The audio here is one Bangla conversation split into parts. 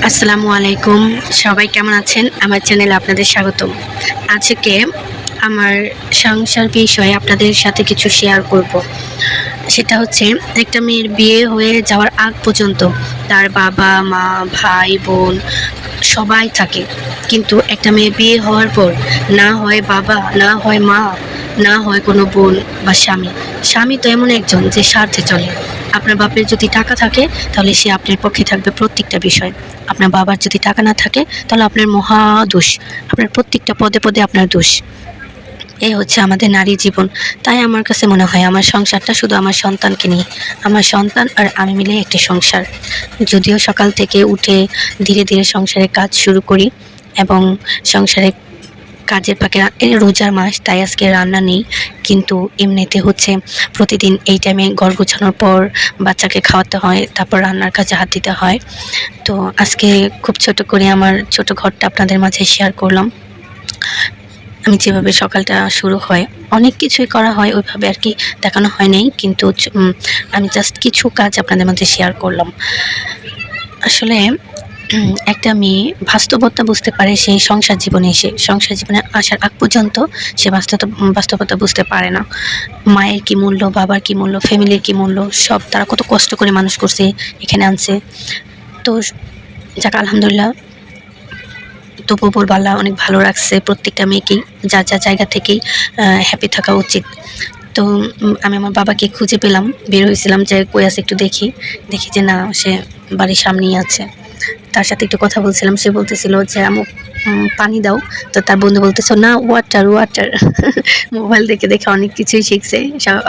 আসসালামু আলাইকুম। সবাই কেমন আছেন? আমার চ্যানেলে আপনাদের স্বাগতম। আজকে আমার সংসার বিষয়ে আপনাদের সাথে কিছু শেয়ার করব। সেটা হচ্ছে একটা মেয়ের বিয়ে হয়ে যাওয়ার আগ পর্যন্ত তার বাবা, মা, ভাই, বোন সবাই থাকে। কিন্তু একটা মেয়ে বিয়ে হওয়ার পর না হয় বাবা, না হয় মা, না হয় কোনো বোন বা স্বামী। স্বামী তো এমন একজন যে স্বার্থে চলে। আপনার বাপের যদি টাকা থাকে তাহলে সে আপনার পক্ষে থাকবে প্রত্যেকটা বিষয়। আপনার বাবার যদি টাকা না থাকে তাহলে আপনার মহা দোষ। আপনার প্রত্যেকটা পদে পদে আপনার দোষ। এই হচ্ছে আমাদের নারী জীবন। তাই আমার কাছে মনে হয় আমার সংসারটা শুধু আমার সন্তানকে নিয়ে। আমার সন্তান আর আমি মিলে একটি সংসার। যদিও সকাল থেকে উঠে ধীরে ধীরে সংসারের কাজ শুরু করি এবং সংসারে কাজের ফাঁকে রোজার মাস তাই আজকে রান্না নেই, কিন্তু এমনিতে হচ্ছে প্রতিদিন এই টাইমে ঘর গোছানোর পর বাচ্চাকে খাওয়াতে হয়, তারপর রান্নার কাজে হাত দিতে হয়। তো আজকে খুব ছোট করে আমার ছোট ঘরটা আপনাদের মাঝে শেয়ার করলাম। আমি যেভাবে সকালটা শুরু হয়, অনেক কিছুই করা হয় ওইভাবে আর কি দেখানো হয় নাই, কিন্তু আমি জাস্ট কিছু কাজ আপনাদের মধ্যে শেয়ার করলাম। আসলে একটা মেয়ে বাস্তবতা বুঝতে পারে সেই সংসার জীবনে এসে। সংসার জীবনে আসার আগ পর্যন্ত সে বাস্তবতা বুঝতে পারে না। মায়ের কি মূল্য, বাবার কি মূল্য, ফ্যামিলির কি মূল্য, সব তারা কত কষ্ট করে মানুষ করছে, এখানে আনছে। তো যাক আলহামদুলিল্লাহ, তবু উপরওয়ালা অনেক ভালো রাখছে প্রত্যেকটা মেয়েকেই। যার যার জায়গা থেকেই হ্যাপি থাকা উচিত। তো আমি আমার বাবাকে খুঁজে পেলাম, বের হয়েছিলাম যে কই আছে একটু দেখি। দেখি যে না, সে বাড়ির সামনেই আছে। তার সাথে একটু কথা বলছিলাম। সে বলতেছিল যে আম্মু পানি দাও। তো তার বন্ধু বলতেছে না, ওয়াটার ওয়াটার। মোবাইল দেখে দেখে অনেক কিছুই শিখছে,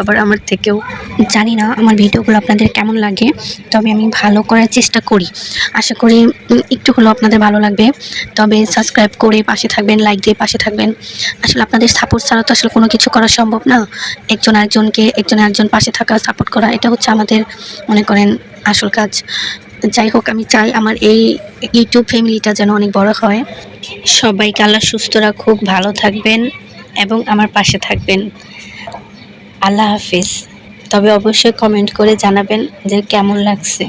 আবার আমার থেকেও। জানি না আমার ভিডিওগুলো আপনাদের কেমন লাগে, তবে আমি ভালো করার চেষ্টা করি। আশা করি একটু হলেও আপনাদের ভালো লাগবে। তবে সাবস্ক্রাইব করে পাশে থাকবেন, লাইক দিয়ে পাশে থাকবেন। আসলে আপনাদের সাপোর্ট ছাড়া তো আসলে কোনো কিছু করা সম্ভব না। একজন আরেকজন পাশে থাকা, সাপোর্ট করা, এটা হচ্ছে আমাদের মনে করেন আসল কাজ। যাই হোক, আমি চাই আমার এই ইউটিউব ফ্যামিলিটা যেন অনেক বড় হয়। সবাইকে আল্লাহ সুস্থ রাখুক, ভালো থাকবেন এবং আমার পাশে থাকবেন। আল্লাহ হাফিজ। তবে অবশ্যই কমেন্ট করে জানাবেন যে কেমন লাগছে।